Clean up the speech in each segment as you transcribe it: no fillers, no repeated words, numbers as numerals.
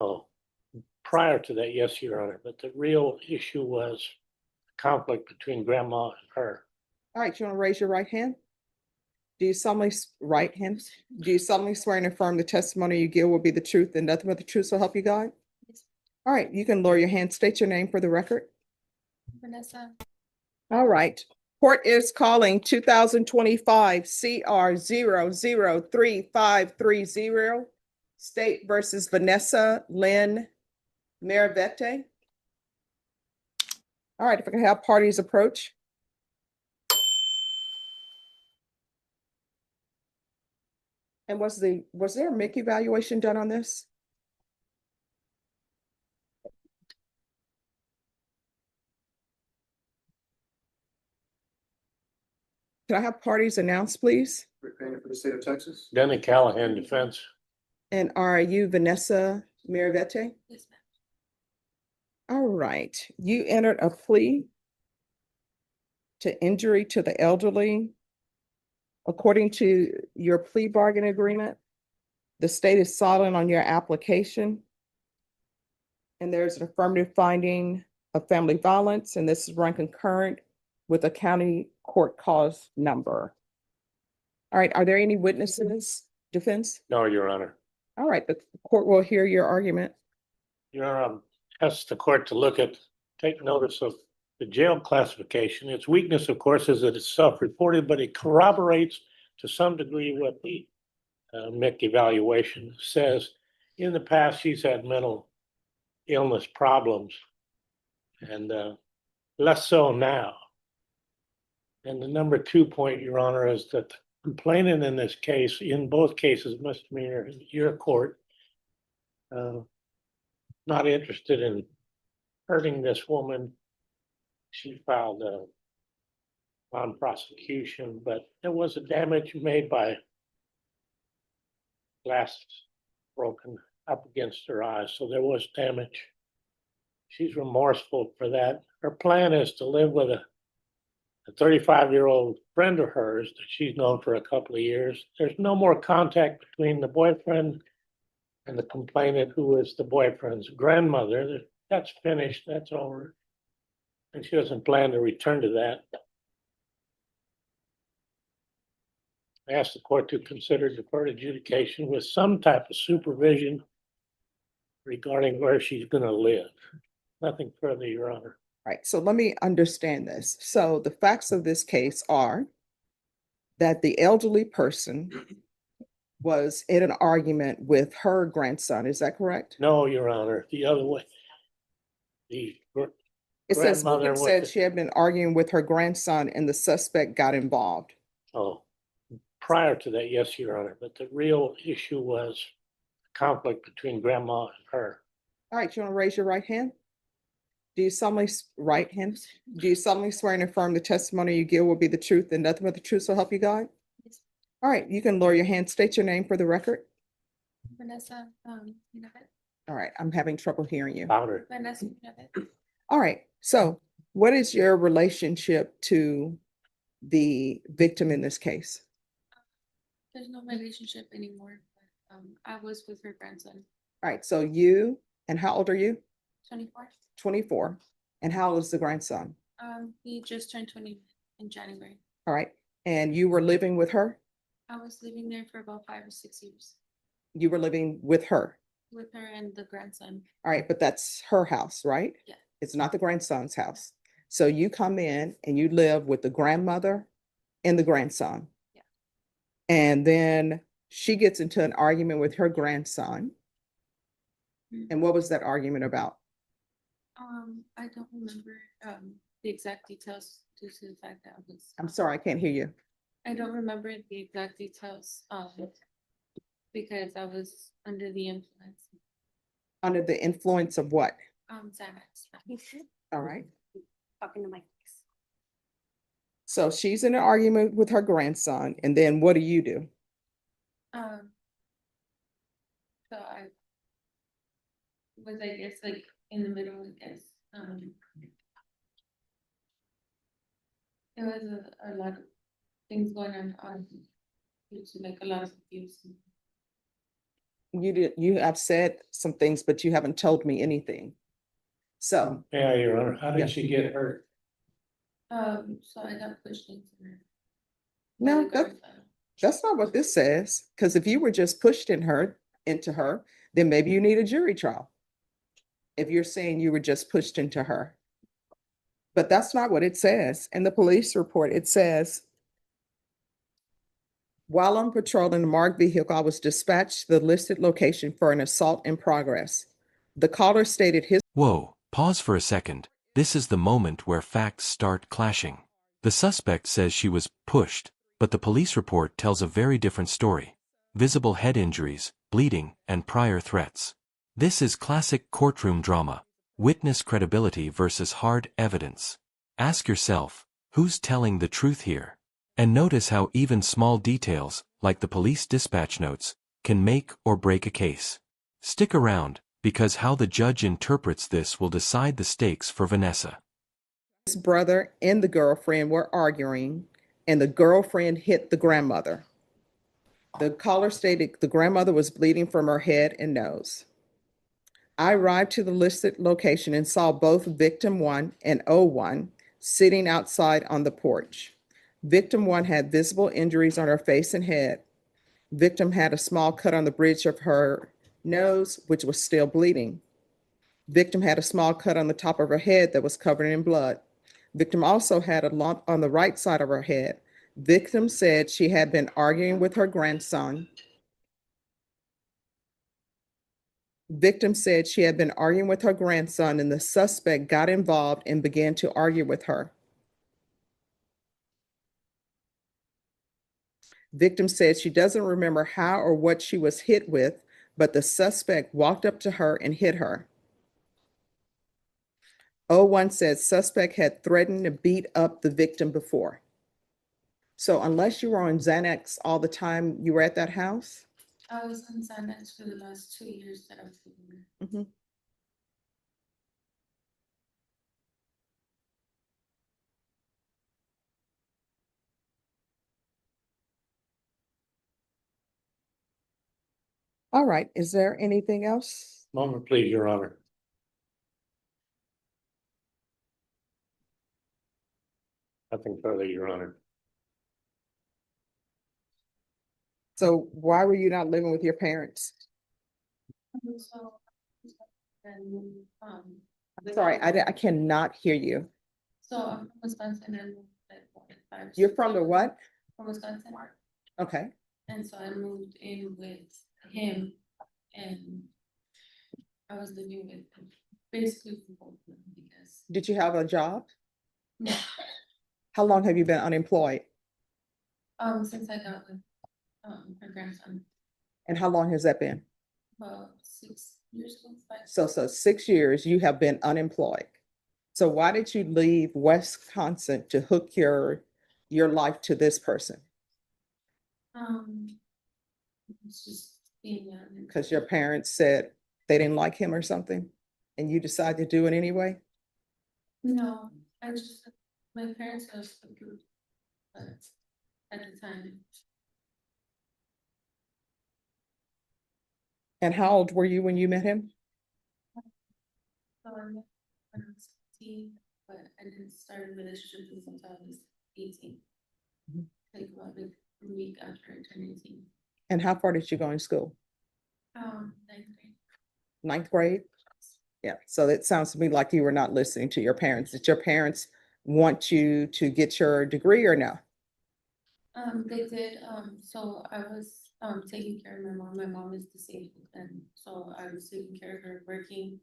Oh, prior to that, yes, Your Honor, but the real issue was conflict between grandma and her. All right, you want to raise your right hand? Do you solemnly, right hand? Do you solemnly swear and affirm the testimony you give will be the truth and nothing but the truth, so help you God? Yes. All right, you can lower your hand. State your name for the record. Vanessa. All right. Court is calling 2025 CR 0033530, State versus Vanessa Lynn Maraveete. All right, if I can have parties approach. And was there a MIC evaluation done on this? Can I have parties announced, please? Representative for the state of Texas. Denny Callahan defense. And are you Vanessa Maraveete? Yes, ma'am. All right, you entered a plea to injury to the elderly. According to your plea bargain agreement, the state is silent on your application. And there's an affirmative finding of family violence, and this is run concurrent with a county court cause number. All right, are there any witnesses, defense? No, Your Honor. All right, the court will hear your argument. Your Honor, asks the court to take notice of the jail classification. Its weakness, of course, is that it's self-reported, but it corroborates to some degree what the MIC evaluation says. In the past, she's had mental illness problems, and less so now. And the number 2 point, Your Honor, is that the complainant in this case, in both cases, misdemeanor in your court, not interested in hurting this woman. She filed on prosecution, but there was a damage made by glass broken up against her eyes, so there was damage. She's remorseful for that. Her plan is to live with a 35-year-old friend of hers that she's known for a couple of years. There's no more contact between the boyfriend and the complainant, who is the boyfriend's grandmother. That's finished, that's over. And she doesn't plan to return to that. I asked the court to consider deferred adjudication with some type of supervision regarding where she's gonna live. Nothing further, Your Honor. All right, so let me understand this. So the facts of this case are that the elderly person was in an argument with her grandson. Is that correct? No, Your Honor, the other way. The It says, grandmother it said was- she had been arguing with her grandson and the suspect got involved. Oh, prior to that, yes, Your Honor, but the real issue was conflict between grandma and her. All right, you want to raise your right hand? Do you solemnly, right hand? Do you solemnly swear and affirm the testimony you give will be the truth and nothing but the truth, so help you God? Yes. All right, you can lower your hand. State your name for the record. Vanessa. All right, I'm having trouble hearing you. Louder. Vanessa. All right, so what is your relationship to the victim in this case? There's no relationship anymore. But, I was with her grandson. All right, so you, and how old are you? 24. 24. And how old is the grandson? He just turned 20 in January. All right, and you were living with her? I was living there for about 5 or 6 years You were living with her? with her and the grandson. All right, but that's her house, right? Yeah. It's not the grandson's house. So you come in and you live with the grandmother and the grandson. Yeah. And then she gets into an argument with her grandson. Mhm. And what was that argument about? I don't remember the exact details due to the fact that I was. I'm sorry, I can't hear you. I don't remember the exact details because I was under the influence. Under the influence of what? Xanax. All right. Talking to my face. So she's in an argument with her grandson, and then what do you do? So I was, I guess, like in the middle, I guess. There was a lot of things going on due to like a lot of abuse. you have said some things, but you haven't told me anything. So, Yeah, Your Honor, how Yeah. did she get hurt? So I got pushed into her. no, By the guard. that's not what this says, because if you were just pushed into her, then maybe you need a jury trial. If you're saying you were just pushed into her. But that's not what it says. In the police report, it says, while on patrol in a marked vehicle, I was dispatched to the listed location for an assault in progress. The caller stated his Whoa, pause for a second. This is the moment where facts start clashing. The suspect says she was pushed, but the police report tells a very different story. Visible head injuries, bleeding, and prior threats. This is classic courtroom drama. Witness credibility versus hard evidence. Ask yourself, who's telling the truth here? And notice how even small details, like the police dispatch notes, can make or break a case. Stick around, because how the judge interprets this will decide the stakes for Vanessa. brother and the girlfriend were arguing, and the girlfriend hit the grandmother. The caller stated the grandmother was bleeding from her head and nose. I arrived to the listed location and saw both victim 1 and O1 sitting outside on the porch. Victim 1 had visible injuries on her face and head. Victim had a small cut on the bridge of her nose, which was still bleeding. Victim had a small cut on the top of her head that was covered in blood. Victim also had a lump on the right side of her head. Victim said she had been arguing with her grandson. Victim said she had been arguing with her grandson, and the suspect got involved and began to argue with her. Victim said she doesn't remember how or what she was hit with, but the suspect walked up to her and hit her. O1 said suspect had threatened to beat up the victim before. So unless you were on Xanax all the time you were at that house? I was on Xanax for the last 2 years that I was living there. Mhm. All right, is there anything else? Moment, please, Your Honor. Nothing further, Your Honor. So why were you not living with your parents? So, and, Sorry, I cannot hear you. so I'm from Wisconsin and moved like 5 You're from the what? From Wisconsin. Okay. And so I moved in with him and I was living with basically both of them because Did you have a job? no, How long have you been unemployed? since I got with my grandson And how long has that been? about 6 years ago, 5. So 6 years you have been unemployed. So why did you leave Wisconsin to hook your life to this person? It's just being young. Because your parents said they didn't like him or something, and you decided to do it anyway? No, I just, my parents have approved, but at the time, And how old were you when you met him? so I met when I was 16, but I didn't start a relationship with him until I was 18. Mhm. Like about a week after I turned 18. And how far did you go in school? 9th grade. 9th grade? Yeah, so it sounds to me like you were not listening to your parents. Did your parents want you to get your degree or no? They did, so I was, taking care of my mom. My mom is disabled, and so I was taking care of her, working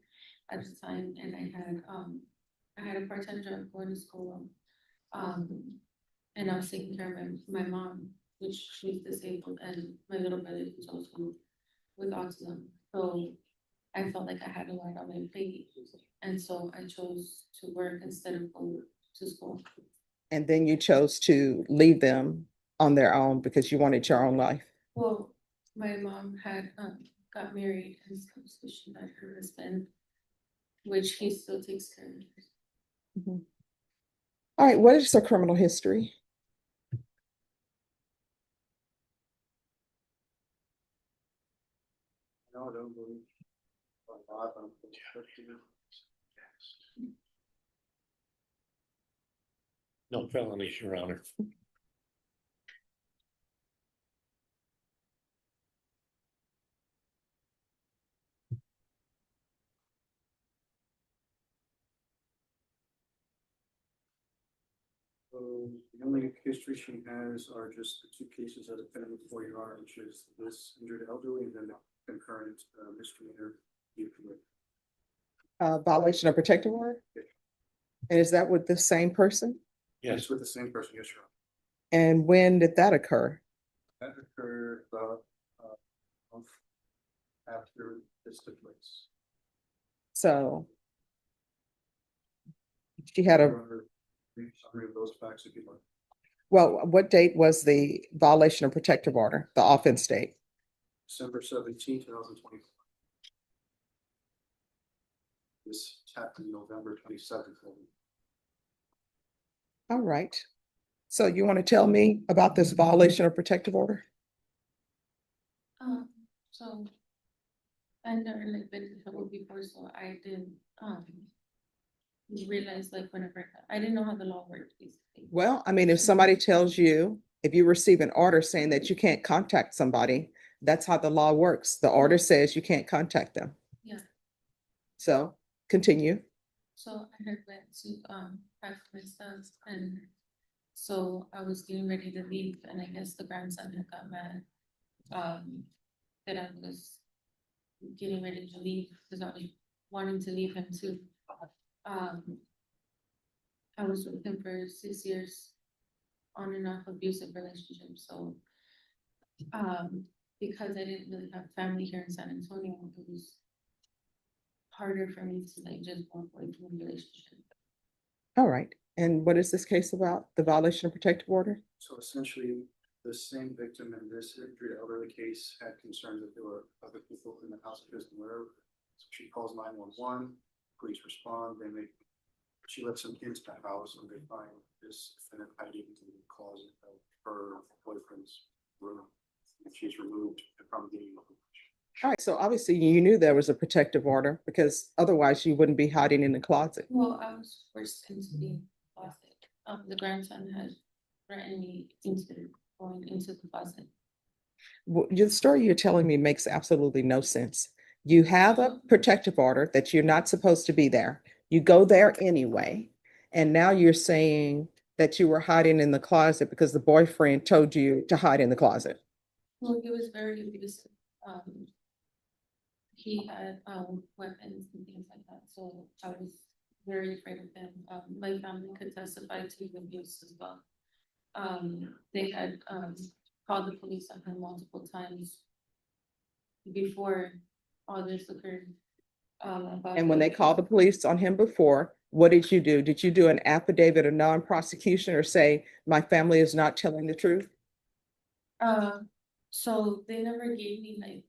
at the time, and I had a part-time job going to school. And I was taking care of my mom, which she's disabled, and my little brother who's also with autism. So I felt like I had a lot on my plate, and so I chose to work instead of go to school. And then you chose to leave them on their own because you wanted your own life. Well, my mom had got married and so she had her husband, which he still takes care of. Mhm. All right, what is her criminal history? I don't believe. A lot of. No felonies, Your Honor. So the only history she has are just the two cases that have been before Your Honor, which is this injured elderly and then the concurrent misdemeanor. Violation of protective order? And is that with the same person? Yes, It's with the same person, yes, Your Honor. And when did that occur? That occurred about a month after this took place. So she had a, Brief summary of those facts if you'd like. well, what date was the violation of protective order, the offense date? December 17, 2024. This happened November 27th. All right. So you want to tell me about this violation of protective order? So I've never like been in trouble before, so I didn't, realize like whenever, I didn't know how the law worked basically. Well, I mean, if somebody tells you, if you receive an order saying that you can't contact somebody, that's how the law works. The order says you can't contact them. Yeah, So continue. so I had went to, pack my stuff and so I was getting ready to leave and I guess the grandson had got mad. That I was getting ready to leave because I was wanting to leave him too. I was with him for 6 years, on and off abusive relationship, so. Because I didn't really have family here in San Antonio, it was harder for me to like just walk away from a relationship. All right. And what is this case about? The violation of protective order? So essentially, the same victim in this injured elderly case had concerns that there were other people in the house she wasn't aware of. So she calls 911, police respond, she lets them into the house and they find this defendant hiding in the closet of her boyfriend's room. And she's removed from the. All right. So obviously you knew there was a protective order because otherwise you wouldn't be hiding in the closet. Well, I was forced into the closet. The grandson had threatened me into going into the closet. The story you're telling me makes absolutely no sense. You have a protective order that you're not supposed to be there. You go there anyway. And now you're saying that you were hiding in the closet because the boyfriend told you to hide in the closet. Well, he was very abusive. He had weapons and things like that, so I was very afraid of him. My family could testify to the abuse as well. They had called the police on him multiple times before all this occurred. And when they called the police on him before, what did you do? Did you do an affidavit of non-prosecution or say, my family is not telling the truth? So they never gave me like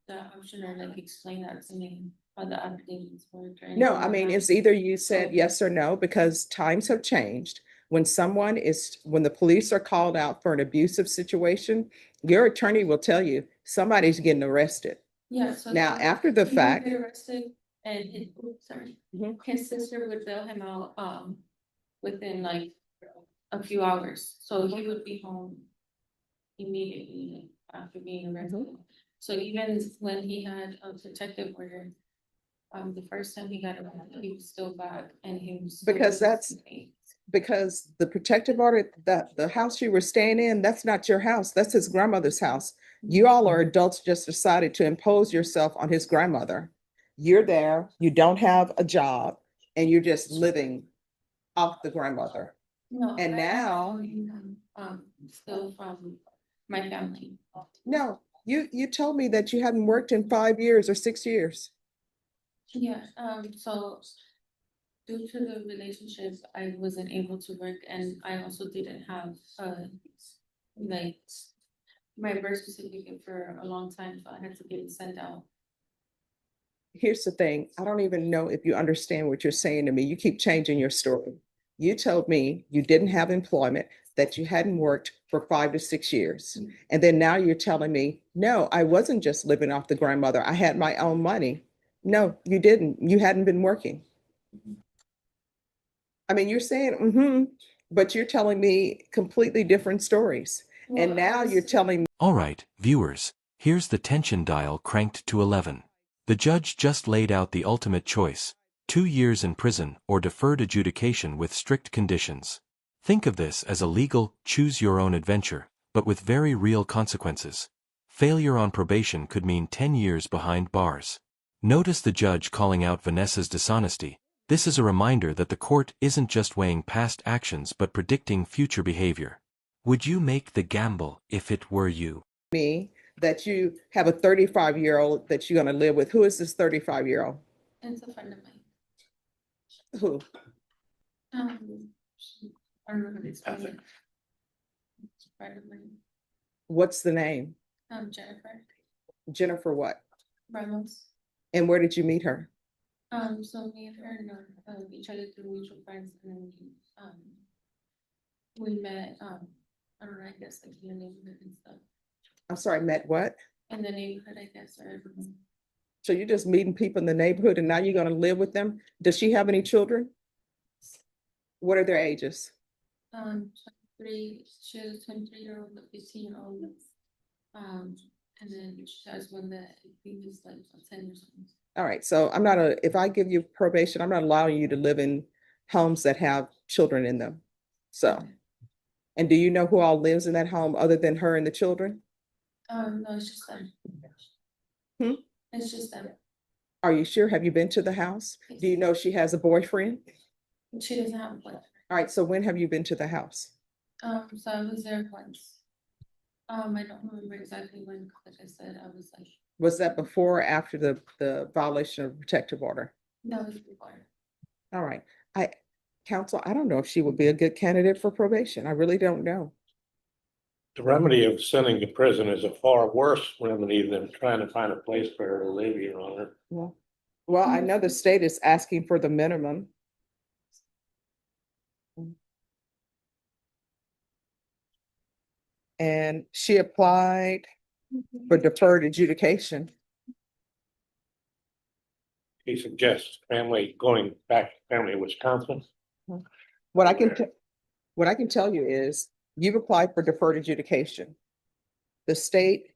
the option or like explain that to me how the affidavits work. Or No, anything I like mean, that. it's either you said yes or no, because times have changed. When the police are called out for an abusive situation, your attorney will tell you somebody's getting arrested. Yeah, so. Now, after the he would fact. get arrested and his sister would bail him out, within like a few hours, so he would be home immediately after being arrested. So even when he had a protective order, the first time he got arrested, he was still back and he was. Because the protective order, the house you were staying in, that's not your house, that's his grandmother's house. You all are adults just decided to impose yourself on his grandmother. You're there, you don't have a job, and you're just living off the grandmother. No. And now. Still from my family. No, you told me that you hadn't worked in 5 years or 6 years. Yeah, so due to the relationship, I wasn't able to work and I also didn't have, like, my birth certificate for a long time, so I had to get it sent out. Here's the thing, I don't even know if you understand what you're saying to me. You keep changing your story. You told me you didn't have employment. that you hadn't worked for 5 to 6 years. And then now you're telling me, no, I wasn't just living off the grandmother. I had my own money. No, you didn't. You hadn't been working. I mean, you're saying, but you're telling me completely different stories. And now you're telling me, All right, viewers, here's the tension dial cranked to 11. The judge just laid out the ultimate choice: 2 years in prison or deferred adjudication with strict conditions. Think of this as a legal, choose-your-own-adventure, but with very real consequences. Failure on probation could mean 10 years behind bars. Notice the judge calling out Vanessa's dishonesty. This is a reminder that the court isn't just weighing past actions but predicting future behavior. Would you make the gamble if it were you? that you have a 35-year-old that you're going to live with. Who is this 35-year-old? It's a friend of mine. Who? I don't know how to explain it. It's a friend of mine. What's the name? Jennifer Jennifer what? Ramos. And where did you meet her? So me and her know each other through mutual friends, and then we met, I don't know, I guess like in the neighborhood and stuff. I'm sorry, met what? In the neighborhood, I guess, or everyone. So you're just meeting people in the neighborhood and now you're going to live with them? Does she have any children? What are their ages? 23, she has a 23-year-old, a 15-year-old. And then she has one that I think is like 10 years old. All right, so if I give you probation, I'm not allowing you to live in homes that have children in them. So, and do you know who all lives in that home other than her and the children? No, it's just them. It's just them. Are you sure? Have you been to the house? Do you know she has a boyfriend? She doesn't have a boyfriend. All right, so when have you been to the house? So I was there once. I don't remember exactly when, like I said, I was like. Was that before or after the violation of protective order? That was before. All right, counsel, I don't know if she would be a good candidate for probation. I really don't know. The remedy of sending to prison is a far worse remedy than trying to find a place for her to live, Your Honor. Well, I know the state is asking for the minimum. And she applied for deferred adjudication. He suggests going back to family in Wisconsin. What I can tell you is you've applied for deferred adjudication. The state,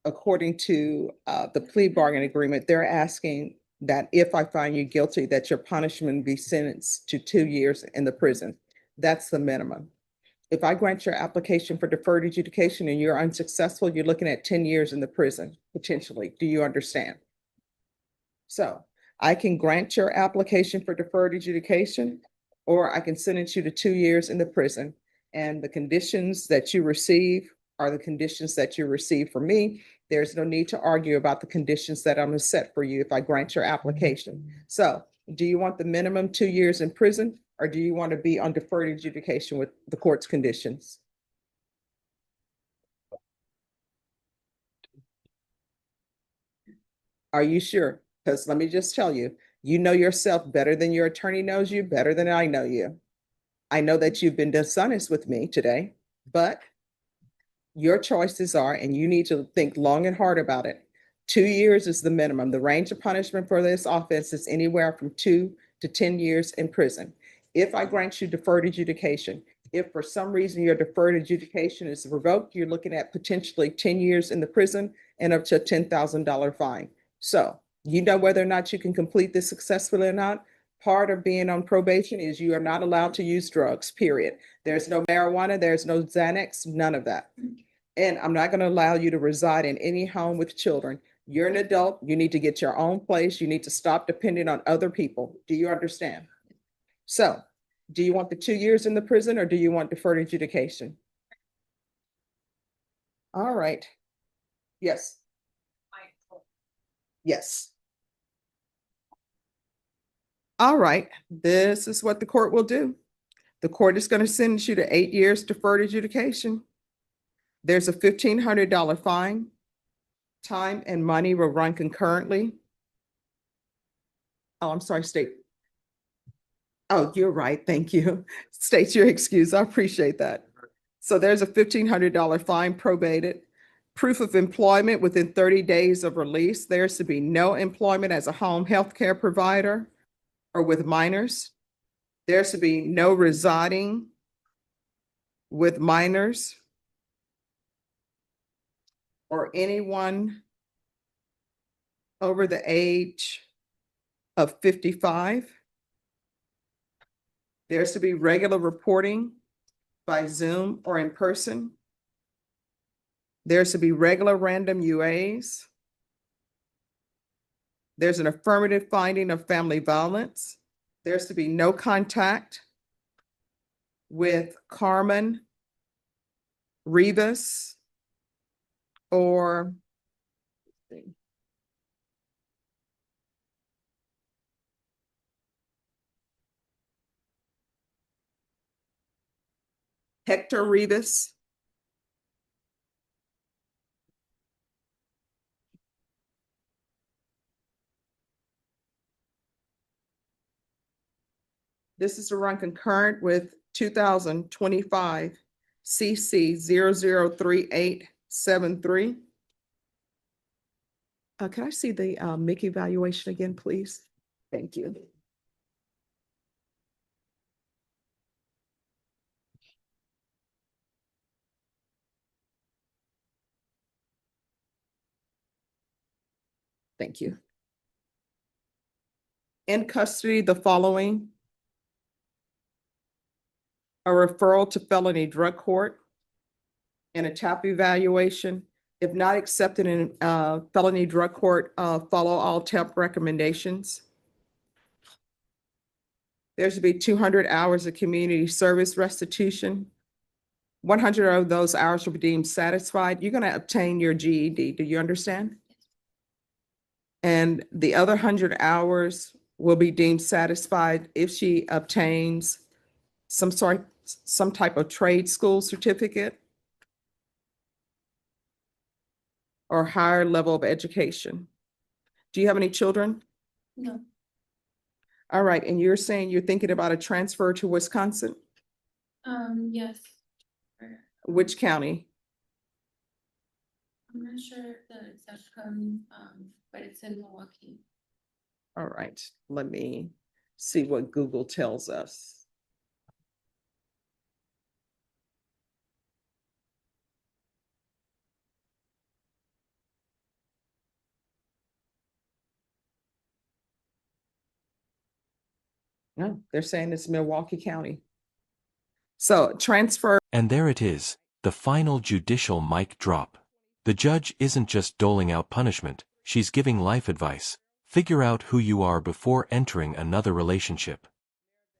according to the plea bargain agreement, they're asking that if I find you guilty, that your punishment be sentenced to 2 years in the prison. That's the minimum. If I grant your application for deferred adjudication and you're unsuccessful, you're looking at 10 years in the prison, potentially. Do you understand? So I can grant your application for deferred adjudication, or I can sentence you to 2 years in the prison. And the conditions that you receive are the conditions that you receive from me. There's no need to argue about the conditions that I'm gonna set for you if I grant your application. So do you want the minimum 2 years in prison, or do you want to be on deferred adjudication with the court's conditions? Are you sure? Because let me just tell you, you know yourself better than your attorney knows you, better than I know you. I know that you've been dishonest with me today, but your choices are, and you need to think long and hard about it. 2 years is the minimum. The range of punishment for this offense is anywhere from 2 to 10 years in prison. If I grant you deferred adjudication, if for some reason your deferred adjudication is revoked, you're looking at potentially 10 years in the prison and up to a $10,000 fine. So you know whether or not you can complete this successfully or not. Part of being on probation is you are not allowed to use drugs, period. There's no marijuana, there's no Xanax, none of that. And I'm not going to allow you to reside in any home with children. You're an adult, you need to get your own place, you need to stop depending on other people. Do you understand? So, do you want the 2 years in the prison or do you want deferred adjudication? All right. Yes. Yes. All right, this is what the court will do. The court is going to sentence you to 8 years deferred adjudication. There's a $1,500 fine. Time and money will run concurrently. Oh, I'm sorry, state. Oh, you're right. Thank you. State your excuse. I appreciate that. So there's a $1,500 fine probated. Proof of employment within 30 days of release. There's to be no employment as a home health care provider or with minors. There's to be no residing with minors or anyone over the age of 55. There's to be regular reporting by Zoom or in person. There's to be regular random UAs. There's an affirmative finding of family violence. There's to be no contact with Carmen Rivas or Hector Rivas. This is to run concurrent with 2025 CC 003873. Can I see the MIC evaluation again, please? Thank you. Thank you. In custody, the following: a referral to felony drug court and a TAP evaluation. If not accepted in felony drug court, follow all TAP recommendations. There should be 200 hours of community service restitution. 100 of those hours will be deemed satisfied. You're going to obtain your GED. Do you understand? And the other 100 hours will be deemed satisfied if she obtains some type of trade school certificate or higher level of education. Do you have any children? No. All right, and you're saying you're thinking about a transfer to Wisconsin? Yes. Which county? I'm not sure the exact county, but it's in Milwaukee. All right, let me see what Google tells us. No, they're saying it's Milwaukee County. So transfer. And there it is, the final judicial mic drop. The judge isn't just doling out punishment, she's giving life advice. Figure out who you are before entering another relationship.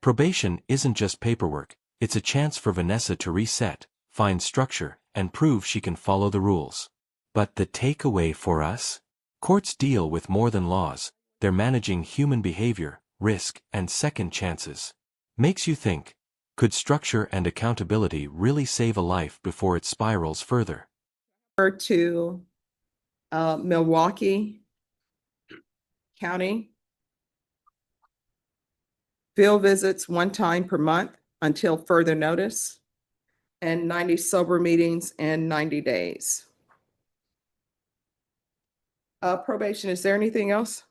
Probation isn't just paperwork, it's a chance for Vanessa to reset, find structure, and prove she can follow the rules. But the takeaway for us? Courts deal with more than laws, they're managing human behavior, risk, and second chances. Makes you think, could structure and accountability really save a life before it spirals further? To Milwaukee County. Field visits 1 time per month until further notice, and 90 sober meetings in 90 days. Probation, is there anything else?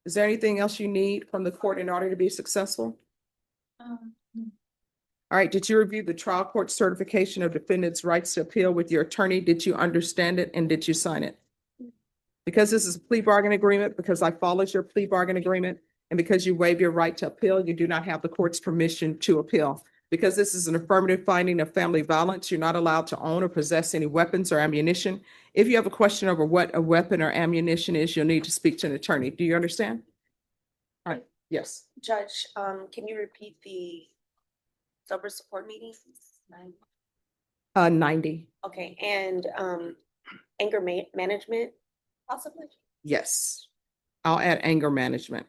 Is there anything else you need from the court in order to be successful? All right, did you review the trial court certification of defendant's rights to appeal with your attorney? Did you understand it and did you sign it? Because this is a plea bargain agreement, because I followed your plea bargain agreement, and because you waive your right to appeal, you do not have the court's permission to appeal. Because this is an affirmative finding of family violence, you're not allowed to own or possess any weapons or ammunition. If you have a question over what a weapon or ammunition is, you'll need to speak to an attorney. Do you understand? All right, yes. Judge, can you repeat the sober support meetings? 90, Okay, and anger management possibly? yes. I'll add anger management.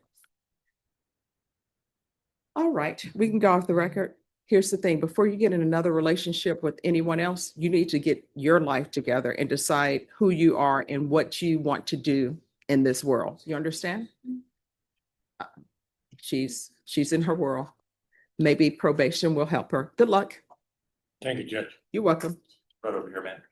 All right, we can go off the record. Here's the thing, before you get in another relationship with anyone else, you need to get your life together and decide who you are and what you want to do in this world. You understand? she's in her world. Maybe probation will help her. Good luck. Thank you, Judge. You're welcome. Right over here, man.